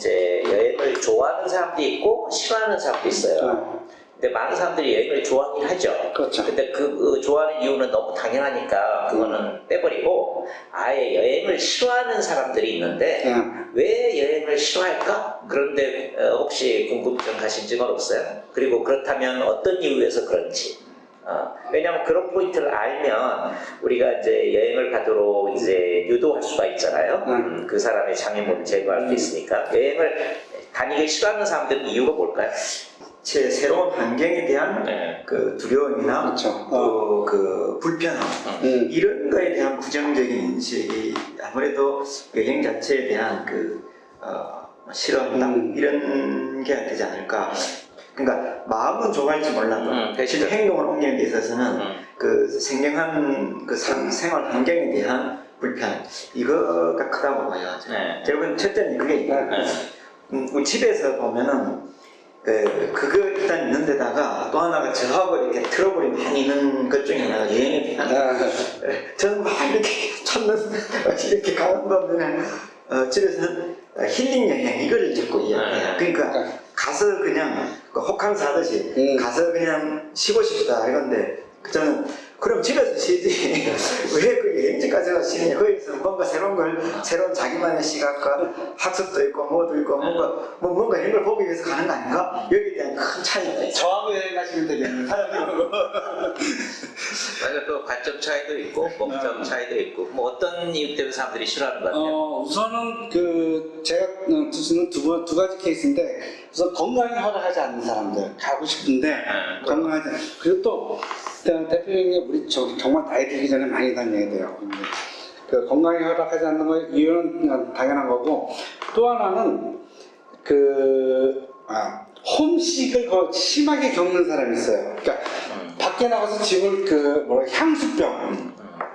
이제 여행을 좋아하는 사람도 있고 싫어하는 사람도 있어요. 근데 많은 사람들이 여행을 좋아하긴 하죠. 그렇죠. 근데 그 좋아하는 이유는 너무 당연하니까 그거는 빼버리고 아예 여행을 싫어하는 사람들이 있는데 왜 여행을 싫어할까? 그런데 혹시 궁금증 가신 적은 없어요? 그리고 그렇다면 어떤 이유에서 그런지. 왜냐하면 그런 포인트를 알면 우리가 이제 여행을 가도록 이제 유도할 수가 있잖아요. 그 사람의 장애물을 제거할 수 있으니까. 여행을 다니기 싫어하는 사람들은 이유가 뭘까요? 제 새로운 환경에 대한 그 두려움이나 그렇죠. 또 그 불편함 이런 거에 대한 부정적인 인식이 아무래도 여행 자체에 대한 그 싫어한다 이런 게 되지 않을까. 그러니까 마음은 좋아할지 몰라도 실제 행동을 옮기는 데 있어서는 그 생경한 그 생활 환경에 대한 불편 이거가 크다고 봐요. 결국은 첫째는 그게 있고 우리 집에서 보면은 그거 일단 있는 데다가 또 하나가 저하고 이렇게 트러블이 많이 있는 것 중에 하나가 여행에 대한 저는 막 이렇게 찾는 이렇게 가는 거 보면 집에서는 힐링 여행 이거를 자꾸 이야기해요. 그러니까 가서 그냥 호캉스 하듯이 가서 그냥 쉬고 싶다 이건데 저는 그럼 집에서 쉬지 왜 그 여행지까지 가서 쉬느냐. 거기서 뭔가 새로운 자기만의 시각과 학습도 있고 뭐도 있고 뭔가 이런 걸 보기 위해서 가는 거 아닌가? 여기에 대한 큰 차이가 있어요. 저하고 여행 가시면 되겠네요. 맞아, 또 관점 차이도 있고 목적 차이도 있고 뭐 어떤 이유 때문에 사람들이 싫어하는 것 같아요? 우선은 그 제가 두시는 두 가지 케이스인데 우선 건강이 허락하지 않는 사람들 가고 싶은데 건강하지 않는 그리고 또 대표님이 우리 정말 나이 들기 전에 많이 다녀야 돼요. 그 건강이 허락하지 않는 거 이유는 당연한 거고 또 하나는 홈식을 심하게 겪는 사람이 있어요. 그러니까 밖에 나가서 집을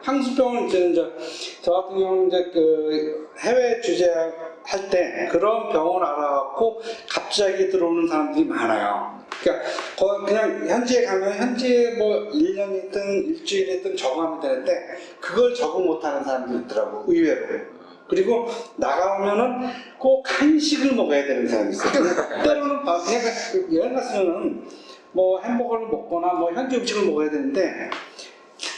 향수병을 이제 저 같은 경우는 이제 그 해외 주재할 때 그런 병을 알아갖고 갑자기 들어오는 사람들이 많아요. 그러니까 그냥 현지에 가면 현지에 뭐 1년이든 일주일이든 적응하면 되는데 그걸 적응 못하는 사람들이 있더라고 의외로. 그리고 나가오면은 꼭 한식을 먹어야 되는 사람이 있어요. 때로는 그냥 여행 갔으면은 뭐 햄버거를 먹거나 뭐 현지 음식을 먹어야 되는데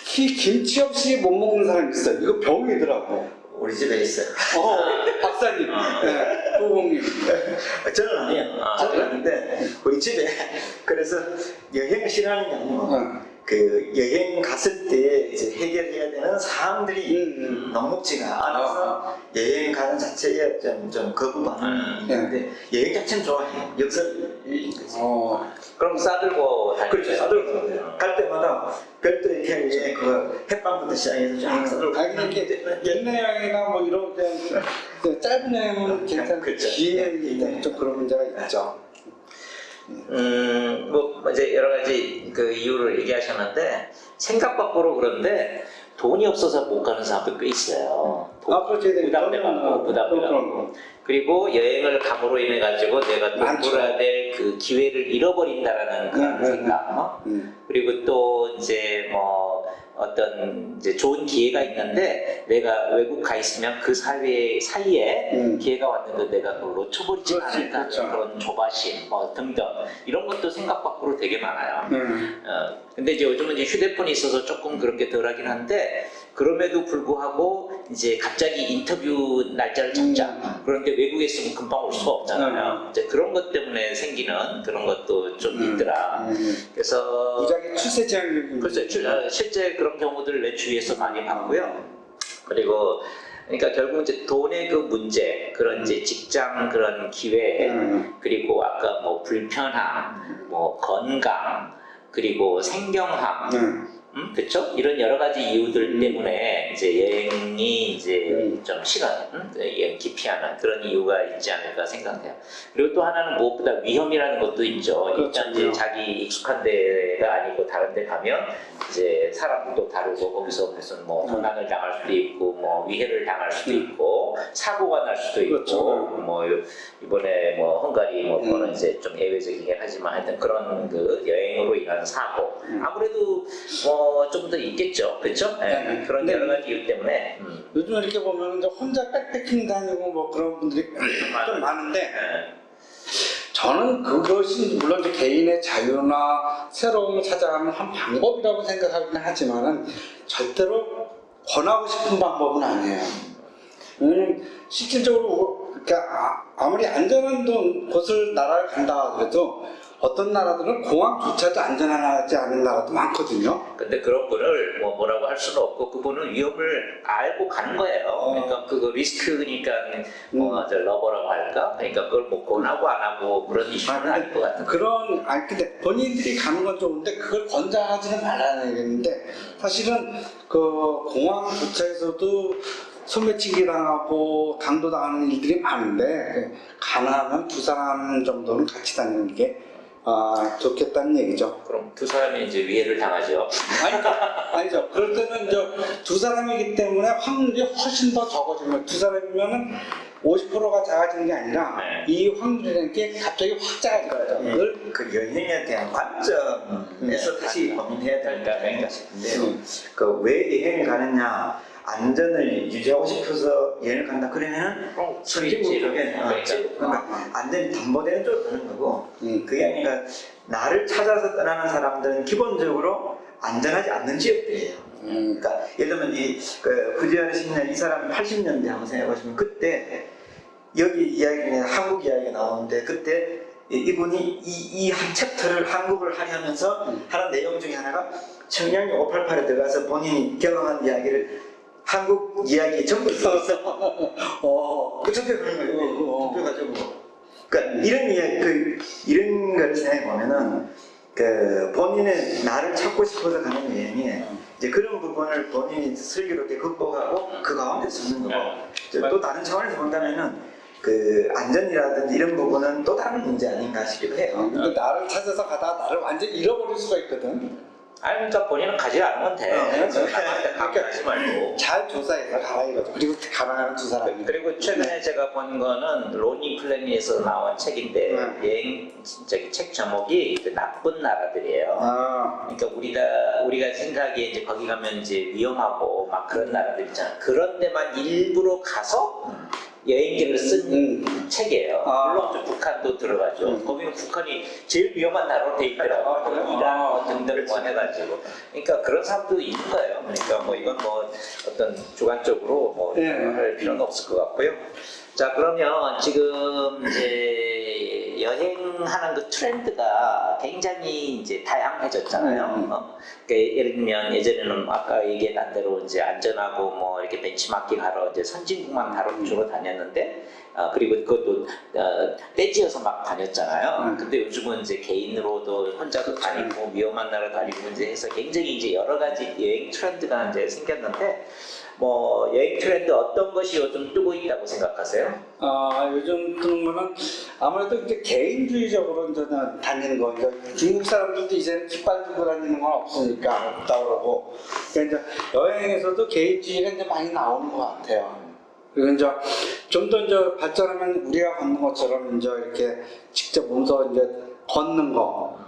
김치 없이 못 먹는 사람이 있어요. 이거 병이더라고. 우리 집에 있어요. 박사님, 도봉님. 저는 아니에요. 저는 아닌데 우리 집에 그래서 여행을 싫어하는 게 아니고 그 여행 갔을 때 이제 해결해야 되는 사항들이 녹록지가 않아서 여행 가는 자체에 좀 거부감이 있는데 여행 자체는 좋아해요. 역사를 그럼 싸들고 다니죠? 그렇죠. 싸들고 갈 때마다 별도 이렇게 그 햇밤부터 시작해서 쫙 싸들고 이렇게 옛날 여행이나 뭐 이런 그냥 짧은 여행은 괜찮고 긴 여행이 좀 그런 문제가 있죠. 뭐 이제 여러 가지 그 이유를 얘기하셨는데 생각 밖으로 그런데 돈이 없어서 못 가는 사람도 꽤 있어요. 부담돼갖고 그리고 여행을 감으로 인해 가지고 내가 돈 벌어야 될 그 기회를 잃어버린다라는 그런 생각. 그리고 또 이제 뭐 어떤 이제 좋은 기회가 있는데 내가 외국 가 있으면 그 사이에 기회가 왔는데 내가 그걸 놓쳐버리지 않을까 그런 조바심 뭐 등등 이런 것도 생각 밖으로 되게 많아요. 근데 이제 요즘은 이제 휴대폰이 있어서 조금 그렇게 덜하긴 한데 그럼에도 불구하고 이제 갑자기 인터뷰 날짜를 잡자. 그런데 외국에 있으면 금방 올 수가 없잖아요. 이제 그런 것 때문에 생기는 그런 것도 좀 있더라. 그래서 무작위 출세 제한 그렇죠. 실제 그런 경우들을 내 주위에서 많이 봤고요. 그리고 그러니까 결국 이제 돈의 그 문제, 그런 이제 직장 그런 기회, 그리고 아까 뭐 불편함, 뭐 건강, 그리고 생경함. 그렇죠? 이런 여러 가지 이유들 때문에 이제 여행이 이제 좀 싫어, 여행 기피하는 그런 이유가 있지 않을까 생각해요. 그리고 또 하나는 무엇보다 위험이라는 것도 있죠. 일단 이제 자기 익숙한 데가 아니고 다른 데 가면 이제 사람들도 다르고 거기서 무슨 뭐 도난을 당할 수도 있고 뭐 위해를 당할 수도 있고 사고가 날 수도 있고 뭐 이번에 뭐 헝가리 뭐 그거는 이제 좀 예외적이긴 하지만 하여튼 그런 그 여행으로 인한 사고 아무래도 좀 더 있겠죠, 그렇죠? 예, 그런 네. 여러 가지 이유 때문에. 요즘 이렇게 보면 이제 혼자 백패킹 다니고 뭐 그런 분들이 좀 많은데 예. 저는 그것이 물론 이제 개인의 자유나 새로움을 찾아가는 한 방법이라고 생각하긴 하지만은 절대로 권하고 싶은 방법은 아니에요. 왜냐면 실질적으로 그러니까 아무리 안전한 곳을 나라를 간다 하더라도 어떤 나라들은 공항조차도 안전하지 않은 나라도 많거든요. 근데 그런 분을 뭐라고 할 수는 없고 그분은 위험을 알고 가는 거예요. 그러니까 그거 리스크니까 저 러버라고 할까? 그러니까 그걸 뭐 권하고 안 하고 그런 이슈는 아닐 것 같은데. 근데 본인들이 가는 건 좋은데 그걸 권장하지는 말아야 되겠는데 사실은 그 공항조차에서도 소매치기 당하고 강도 당하는 일들이 많은데 가능하면 두 사람 정도는 같이 다니는 게 좋겠다는 얘기죠. 그럼 두 사람이 이제 위해를 당하죠. 아니죠. 그럴 때는 이제 두 사람이기 때문에 확률이 훨씬 더 적어지면 두 사람이면은 50%가 작아지는 게 아니라 네. 이 확률이라는 게 갑자기 확 작아져요. 그걸 그 여행에 대한 관점에서 다시 고민해야 될까 싶은데요. 그 왜 여행을 가느냐, 안전을 유지하고 싶어서 여행을 간다 그러면은 선진국 쪽에 그러니까 안전이 담보되는 쪽으로 가는 거고 그게 아니라 나를 찾아서 떠나는 사람들은 기본적으로 안전하지 않는 지역들이에요. 그러니까 예를 들면 그 구제하는 10년 이 사람 80년대 한번 생각해 보시면 그때 여기 이야기는 한국 이야기가 나오는데 그때 이분이 이 한 챕터를 한국을 하려면서 하는 내용 중에 하나가 청량리 588에 들어가서 본인이 경험한 이야기를 한국 이야기 전부 써서 그 접해가는 거예요. 접해가지고 그러니까 이런 이야기 이런 걸 생각해 보면은 그 본인의 나를 찾고 싶어서 가는 여행이 이제 그런 부분을 본인이 슬기롭게 극복하고 그 가운데 쓰는 거고 또 다른 차원에서 본다면은 그 안전이라든지 이런 부분은 또 다른 문제 아닌가 싶기도 해요. 근데 나를 찾아서 가다가 나를 완전히 잃어버릴 수가 있거든. 아니 그러니까 본인은 가지 않으면 돼. 그렇죠. 남한테 가지 말고. 잘 조사해서 가라 이거죠. 그리고 가능한 두 사람이. 그리고 최근에 제가 본 거는 로니 플래니에서 나온 책인데 여행 책 제목이 그 나쁜 나라들이에요. 아, 그러니까 우리가 생각하기에 이제 거기 가면 이제 위험하고 막 그런 나라들 있잖아. 그런 데만 일부러 가서 여행기를 쓴 책이에요. 물론 좀 북한도 들어가죠. 거기는 북한이 제일 위험한 나라로 돼 있더라고요. 이란 등등 뭐 해가지고. 그러니까 그런 사람도 있는 거예요. 그러니까 뭐 이건 뭐 어떤 주관적으로 뭐 할 필요는 없을 것 같고요. 자 그러면 지금 이제 여행하는 그 트렌드가 굉장히 이제 다양해졌잖아요. 그러니까 예를 들면 예전에는 아까 얘기한 대로 이제 안전하고 뭐 이렇게 벤치마킹 하러 이제 선진국만 주로 다녔는데 그리고 그것도 떼지어서 막 다녔잖아요. 근데 요즘은 이제 개인으로도 혼자도 다니고 위험한 나라 다니고 이제 해서 굉장히 이제 여러 가지 여행 트렌드가 이제 생겼는데. 뭐 여행 트렌드 어떤 것이 요즘 뜨고 있다고 생각하세요? 요즘 뜨는 거는 아무래도 이제 개인주의적으로 이제 다니는 거. 그러니까 중국 사람들도 이제는 깃발 들고 다니는 건 없으니까 없다 그러고. 그러니까 이제 여행에서도 개인주의가 이제 많이 나오는 것 같아요. 그리고 이제 좀 더 이제 발전하면 우리가 걷는 것처럼 이제 이렇게 직접 몸소 이제 걷는 거.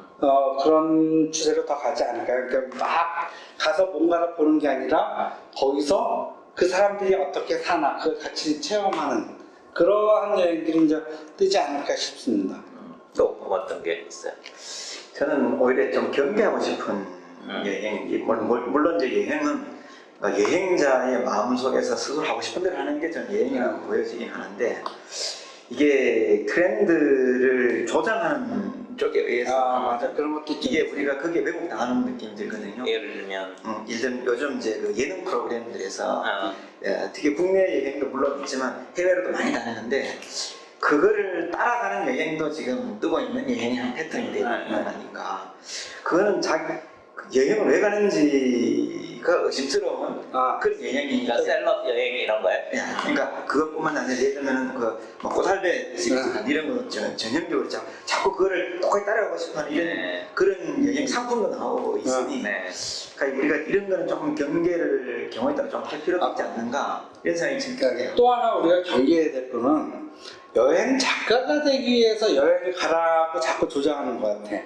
그런 추세로 더 가지 않을까요? 그러니까 막 가서 뭔가를 보는 게 아니라 거기서 그 사람들이 어떻게 사나 그걸 같이 체험하는 그러한 여행들이 이제 뜨지 않을까 싶습니다. 또 어떤 게 있어요? 저는 오히려 좀 경계하고 싶은 여행이 물론 이제 여행은 여행자의 마음 속에서 스스로 하고 싶은 대로 하는 게 전 여행이라고 보여지긴 하는데 이게 트렌드를 조장하는 쪽에 의해서 맞아 그런 것도 있죠. 이게 우리가 그게 왜곡당하는 느낌이 들거든요. 예를 들면 요즘 이제 그 예능 프로그램들에서 특히 국내 여행도 물론 있지만 해외로도 많이 다니는데 그거를 따라가는 여행도 지금 뜨고 있는 여행의 한 패턴이 되는 건 아닌가. 그거는 자기 여행을 왜 가는지가 의심스러운 그런 여행이니까. 그러니까 셀럽 여행 이런 거예요? 그러니까 그것뿐만 아니라 예를 들면 꽃할배 이런 거 전형적으로 자꾸 그거를 똑같이 따라가고 싶어하는 이런 그런 여행 상품도 나오고 있으니 그러니까 우리가 이런 거는 조금 경계를 경우에 따라 좀 할 필요가 있지 않는가 이런 생각이 들어요. 또 하나 우리가 경계해야 될 거는 여행 작가가 되기 위해서 여행을 가라고 자꾸 조장하는 것 같아.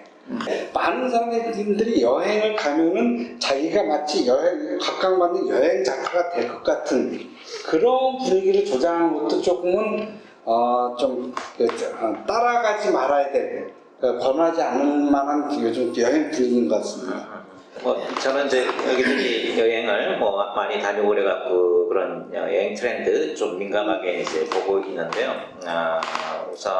많은 사람들이 여행을 가면은 자기가 마치 각광받는 여행 작가가 될 것 같은 그런 분위기를 조장하는 것도 조금은 좀 따라가지 말아야 될, 권하지 않을 만한 요즘 여행 분위기인 것 같습니다. 뭐 저는 이제 여기저기 여행을 뭐 많이 다니고 그래갖고 그런 여행 트렌드 좀 민감하게 이제 보고 있는데요. 우선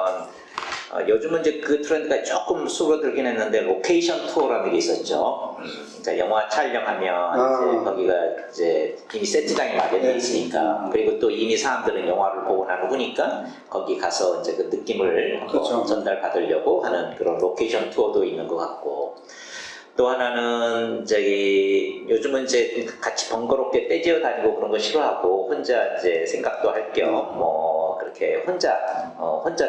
요즘은 이제 그 트렌드가 조금 수그러들긴 했는데 로케이션 투어라는 게 있었죠. 그러니까 영화 촬영하면 이제 거기가 이제 이미 세트장이 마련돼 있으니까, 그리고 또 이미 사람들은 영화를 보고 난 후니까 거기 가서 이제 그 느낌을 그렇죠. 전달받으려고 하는 그런 로케이션 투어도 있는 것 같고, 또 하나는 요즘은 이제 같이 번거롭게 떼지어 다니고 그런 거 싫어하고 혼자 이제 생각도 할 겸 뭐 그렇게 혼자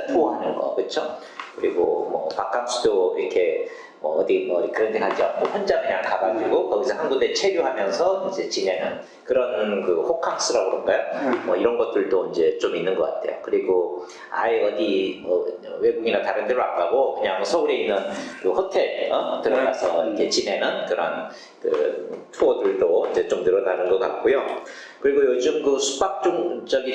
투어하는 거, 그렇죠? 그리고 뭐 바캉스도 이렇게 뭐 어디 그런 데 가지 않고 혼자 그냥 가가지고 거기서 한 군데 체류하면서 이제 지내는 그런 그 호캉스라고 그럴까요? 뭐 이런 것들도 이제 좀 있는 것 같아요. 그리고 아예 어디 외국이나 다른 데로 안 가고 그냥 서울에 있는 그 호텔 들어가서 이렇게 지내는 그런 그 투어들도 이제 좀 늘어나는 것 같고요. 그리고 요즘 그 숙박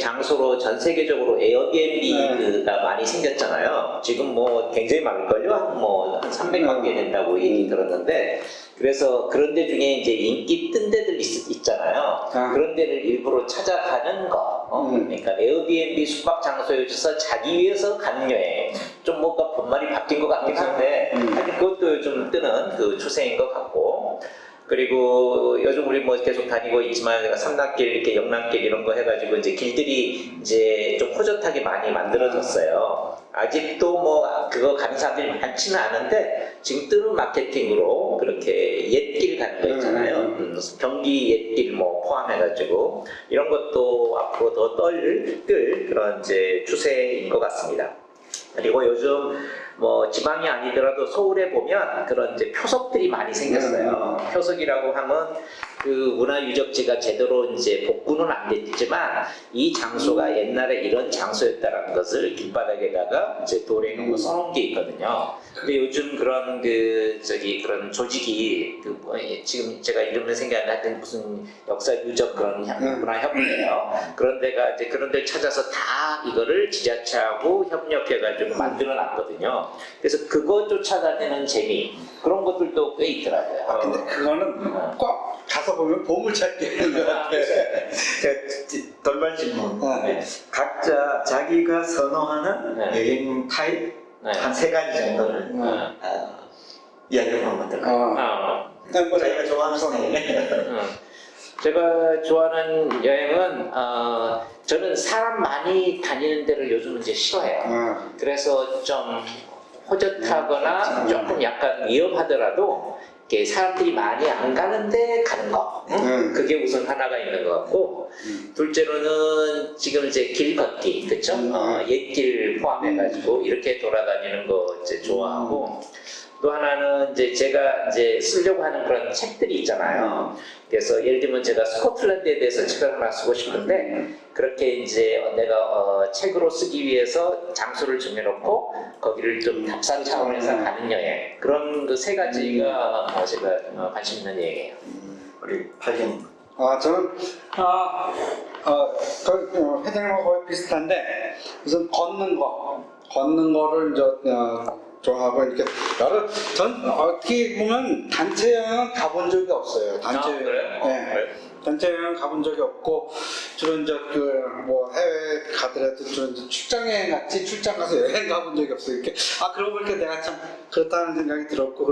장소로 전 세계적으로 에어비앤비가 많이 생겼잖아요. 지금 뭐 굉장히 많을걸요? 뭐 한 300만 개 된다고 얘기 들었는데, 그래서 그런 데 중에 이제 인기 뜬 데들 있잖아요. 그런 데를 일부러 찾아가는 거. 그러니까 에어비앤비 숙박 장소에 오셔서 자기 위해서 가는 여행. 좀 뭔가 본말이 바뀐 것 같긴 한데, 하여튼 그것도 요즘 뜨는 그 추세인 것 같고, 그리고 요즘 우리 뭐 계속 다니고 있지만 내가 삼단길 이렇게 영남길 이런 거 해가지고 이제 길들이 이제 좀 호젓하게 많이 만들어졌어요. 아직도 뭐 그거 가는 사람들이 많지는 않은데 지금 뜨는 마케팅으로 그렇게 옛길 가는 거 있잖아요. 경기 옛길 뭐 포함해가지고 이런 것도 앞으로 더 뜰 그런 이제 추세인 것 같습니다. 그리고 요즘 뭐 지방이 아니더라도 서울에 보면 그런 이제 표석들이 많이 생겼어요. 표석이라고 하면 그 문화유적지가 제대로 이제 복구는 안 됐지만 이 장소가 옛날에 이런 장소였다라는 것을 길바닥에다가 이제 돌에 놓고 써놓은 게 있거든요. 근데 요즘 그런 그런 조직이 지금 제가 이름은 생각이 안 나는데 무슨 역사유적 그런 문화협회예요. 그런 데가 이제 그런 데를 찾아서 다 이거를 지자체하고 협력해가지고 만들어놨거든요. 그래서 그거 쫓아다니는 재미 그런 것들도 꽤 있더라고요. 근데 그거는 꼭 가서 보면 보물찾기인 것 같아. 돌발 질문. 각자 자기가 선호하는 여행 타입 한 3가지 정도를 이야기해보면 어떨까요? 자기가 좋아하는 스타일. 제가 좋아하는 여행은 저는 사람 많이 다니는 데를 요즘 이제 싫어해요. 그래서 좀 호젓하거나 조금 약간 위험하더라도 이렇게 사람들이 많이 안 가는데 가는 거. 그게 우선 하나가 있는 것 같고, 둘째로는 지금 이제 길 걷기, 그쵸? 옛길 포함해가지고 이렇게 돌아다니는 거 이제 좋아하고, 또 하나는 이제 제가 이제 쓰려고 하는 그런 책들이 있잖아요. 그래서 예를 들면 제가 스코틀랜드에 대해서 책을 하나 쓰고 싶은데, 그렇게 이제 내가 책으로 쓰기 위해서 장소를 정해놓고 거기를 좀 답사 차원에서 가는 여행, 그런 그 3가지가 제가 관심 있는 여행이에요. 우리 팔린. 저는 회장님하고 거의 비슷한데 우선 걷는 거를 이제 좋아하고 이렇게 전 어떻게 보면 단체 여행은 가본 적이 없어요. 단체 여행. 그래요? 단체 여행 가본 적이 없고 주로 이제 뭐 해외 가더라도 주로 이제 출장 여행 같이 출장 가서 여행 가본 적이 없어요. 이렇게 그러고 보니까 내가 참 그렇다는 생각이 들었고,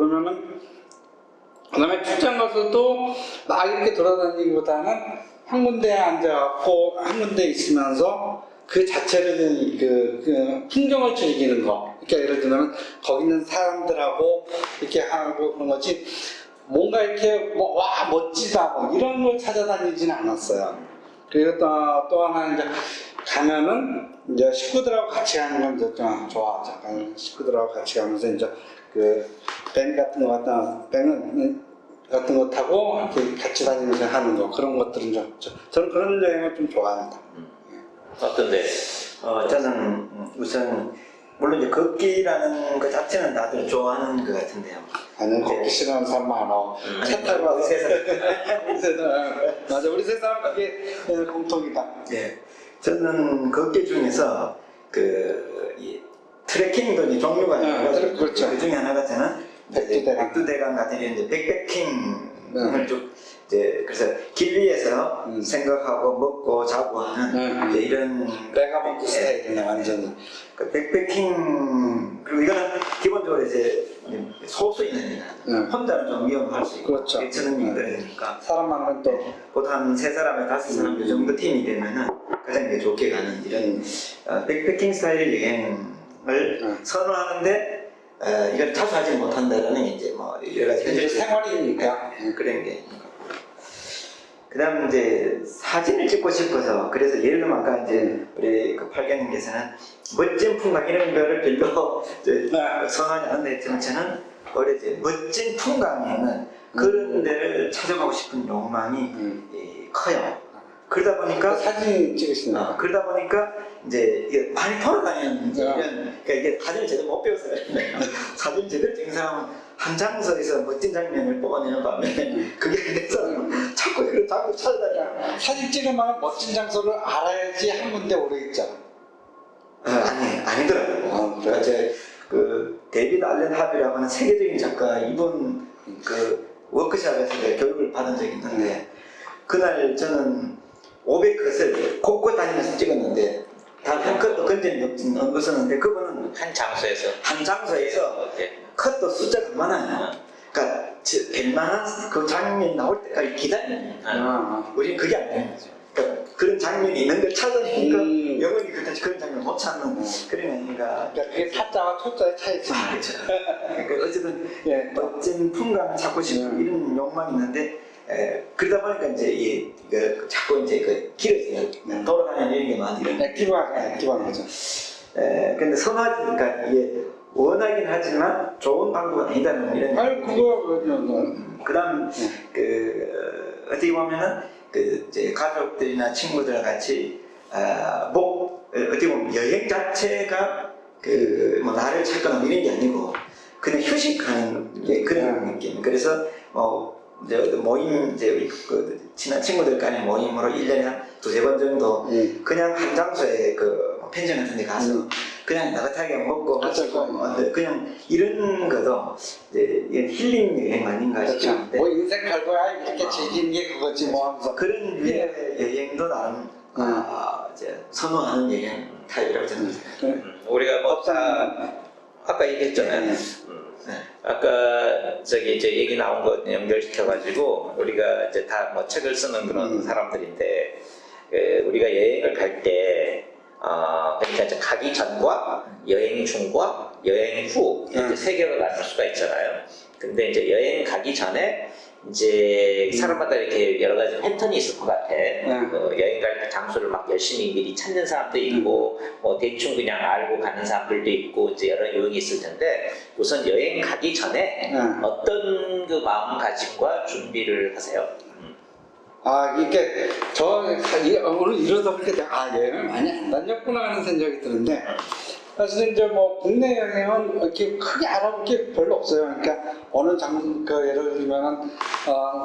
그다음에 출장 가서도 막 이렇게 돌아다니기보다는 한 군데에 앉아갖고 한 군데에 있으면서 그 자체를 그 풍경을 즐기는 거. 그러니까 예를 들면 거기 있는 사람들하고 이렇게 하고 그런 거지. 뭔가 이렇게 와 멋지다 이런 걸 찾아다니지는 않았어요. 그리고 또 하나 이제 가면은 이제 식구들하고 같이 가는 건 이제 좀 좋아하죠. 식구들하고 같이 가면서 이제 밴 같은 거 타고 이렇게 같이 다니면서 하는 거, 그런 것들은 저는 그런 여행을 좀 좋아합니다. 어떤데? 저는 우선 물론 이제 걷기라는 것 자체는 다들 좋아하는 것 같은데요. 아니 걷기 싫어하는 사람 많아. 차 타고 와서 세상. 우리 세상 맞아 우리 세상 그게 공통이다. 네, 저는 걷기 중에서 이 트레킹도 이제 종류가 있어요. 그렇죠. 그 중에 하나가 저는 백두대간 같은 이제 백패킹을 쭉 이제 그래서 길 위에서 생각하고 먹고 자고 하는 이제 이런 메가먼트 스타일이네 완전히. 그 백패킹 그리고 이거는 기본적으로 이제 소수 있는 혼자는 좀 위험할 수 있고 그렇죠. 체능이 떨어지니까 사람 많으면 또 보통 한 3사람에 5사람 이 정도 팀이 되면은 가장 이제 좋게 가는 이런 백패킹 스타일 여행을 선호하는데 이걸 자주 하지 못한다라는 게 이제 뭐 여러 가지 이제 생활이니까 그런 게 그다음 이제 사진을 찍고 싶어서 그래서 예를 들면 아까 이제 우리 그 팔견님께서는 멋진 풍광 이런 거를 별로 이제 선호하지 않는다 했지만 저는 오히려 이제 멋진 풍광에는 그런 데를 찾아가고 싶은 욕망이 커요. 그러다 보니까 사진 찍으시는 그러다 보니까 이제 이게 많이 돌아다니는 이런 그러니까 이게 사진을 제대로 못 배워서 그래요. 사진 제대로 찍는 사람은 한 장소에서 멋진 장면을 뽑아내는 반면에 그게 안 돼서 자꾸 이걸 자꾸 찾아다녀. 사진 찍으면 멋진 장소를 알아야지 한 군데 오래 있잖아. 아니더라고요. 그래? 이제 그 데이비드 알렌 하비라고 하는 세계적인 작가 이분 그 워크숍에서 내가 교육을 받은 적이 있는데 그날 저는 500컷을 곳곳 다니면서 찍었는데 단 한 컷도 건전이 없었는데 그분은 한 장소에서 한 장소에서 컷도 숫자가 많아요. 그러니까 웬만한 그 장면이 나올 때까지 기다리는 거예요. 우리는 그게 안 되는 거죠. 그러니까 그런 장면이 있는 걸 찾아내니까 영원히 그런 장면을 못 찾는 그런 애니까 그러니까 그게 타짜와 초짜의 차이지. 그렇죠. 그러니까 어쨌든 멋진 풍광을 찾고 싶은 이런 욕망이 있는데 그러다 보니까 이제 자꾸 이제 그 길에서 돌아가는 이런 게 많이 액티브한 거죠. 근데 선호하니까 이게 원하긴 하지만 좋은 방법은 아니다는 이런. 아니 그거 그다음 어떻게 보면은 이제 가족들이나 친구들과 같이 어떻게 보면 여행 자체가 뭐 나를 찾거나 이런 게 아니고 그냥 휴식하는 게 그런 느낌. 그래서 이제 모임 이제 우리 친한 친구들 간의 모임으로 1년에 한 2-3번 정도 그냥 한 장소에 펜션 같은 데 가서 그냥 나긋하게 먹고 마시고 그냥 이런 것도 이제 힐링 여행 아닌가 싶은데 뭐 인생 별거야 이렇게 즐기는 게 그거지 뭐 하면서 그런 류의 여행도 나름 이제 선호하는 여행 타입이라고 저는 생각해요. 우리가 뭐 아까 얘기했잖아요. 아까 저기 이제 얘기 나온 거 연결시켜가지고 우리가 이제 다 뭐 책을 쓰는 그런 사람들인데 우리가 여행을 갈 때 그러니까 이제 가기 전과 여행 중과 여행 후 이제 세 개로 나눌 수가 있잖아요. 근데 이제 여행 가기 전에 이제 사람마다 이렇게 여러 가지 패턴이 있을 것 같아. 여행 갈 장소를 막 열심히 미리 찾는 사람도 있고, 뭐 대충 그냥 알고 가는 사람들도 있고, 이제 여러 유형이 있을 텐데, 우선 여행 가기 전에 어떤 그 마음가짐과 준비를 하세요? 이게 오늘 이러다 보니까 내가 여행을 많이 안 다녔구나 하는 생각이 드는데 사실 이제 뭐 국내 여행은 이렇게 크게 알아볼 게 별로 없어요. 그러니까 어느 예를 들면은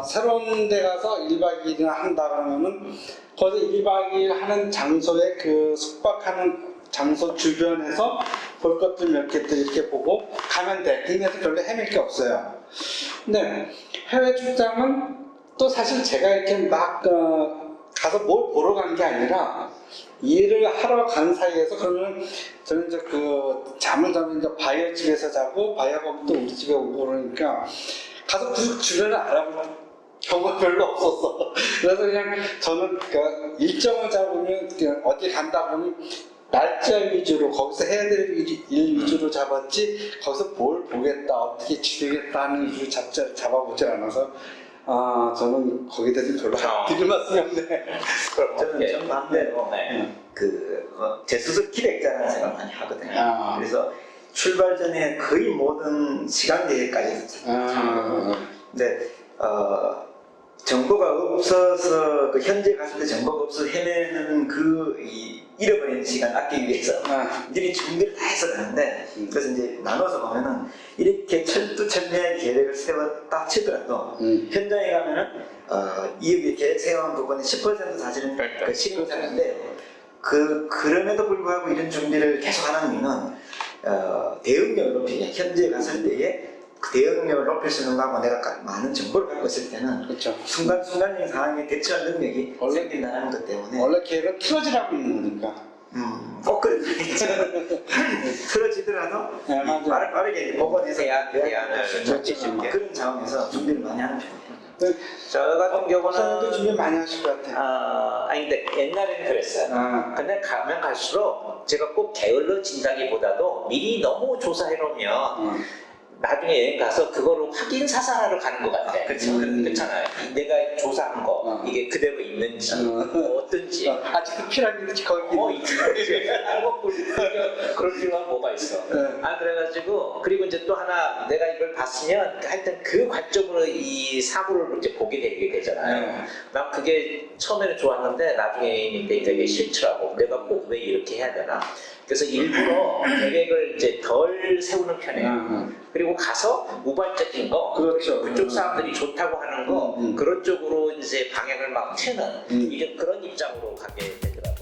새로운 데 가서 1박 2일이나 한다 그러면은 거기서 1박 2일 하는 장소에 숙박하는 장소 주변에서 볼 것들 몇 개들 이렇게 보고 가면 돼. 국내에서 별로 헤맬 게 없어요. 근데 해외 출장은 또 사실 제가 이렇게 막 가서 뭘 보러 간 게 아니라 일을 하러 간 사이에서 그러면 저는 이제 잠을 자면 이제 바이어 집에서 자고 바이어가 또 우리 집에 오고 그러니까 가서 그 주변을 알아볼 경우가 별로 없었어. 그래서 그냥 저는 일정을 잡으면 어디 간다 보면 날짜 위주로 거기서 해야 될 일 위주로 잡았지 거기서 뭘 보겠다 어떻게 지내겠다 하는 위주로 잡아보질 않아서 저는 거기에 대해서 별로 드릴 말씀이 없네. 저는 좀 반대로 제 스스로 기획자라는 생각을 많이 하거든요. 그래서 출발 전에 거의 모든 시간 계획까지 잡거든요. 근데 정보가 없어서 그 현재 갔을 때 정보가 없어서 헤매는 잃어버리는 시간 아끼기 위해서 미리 준비를 다 해서 가는데 그래서 이제 나눠서 보면은 이렇게 철두철미하게 계획을 세웠다 치더라도 현장에 가면은 이 계획 세워온 부분의 10% 사실은 그 실행사인데 그럼에도 불구하고 이런 준비를 계속 하는 이유는 대응력을 높이기 현재 갔을 때에 그 대응력을 높일 수 있는 거하고 내가 많은 정보를 갖고 있을 때는 그렇죠. 순간순간적인 상황에 대처할 능력이 생긴다는 것 때문에 원래 계획은 틀어지라고 있는 거니까. 꼭 그런 거 있죠. 틀어지더라도 네, 맞아요. 빠르게 복원해서 대안을 펼치는 그런 상황에서 준비를 많이 하는 편이에요. 저 같은 박사님도 경우는 준비 많이 하실 것 같아요. 아니 근데 옛날에는 그랬어요. 근데 가면 갈수록 제가 꼭 게을러진다기보다도 미리 너무 조사해 놓으면 나중에 여행 가서 그거를 확인 사살하러 가는 것 같아. 그렇잖아요. 내가 조사한 거 이게 그대로 있는지 어떤지 아직도 피라미드 거기 있지. 그럴 필요한 뭐가 있어. 그래가지고 그리고 이제 또 하나 내가 이걸 봤으면 하여튼 그 관점으로 이 사고를 이제 보게 되잖아요. 난 그게 처음에는 좋았는데 나중에 되게 싫더라고. 내가 꼭 왜 이렇게 해야 되나. 그래서 일부러 계획을 이제 덜 세우는 편이에요. 그리고 가서 우발적인 거, 그렇죠. 그쪽 사람들이 좋다고 하는 거, 그런 쪽으로 이제 방향을 막 트는 이런 그런 입장으로 가게 되더라고요.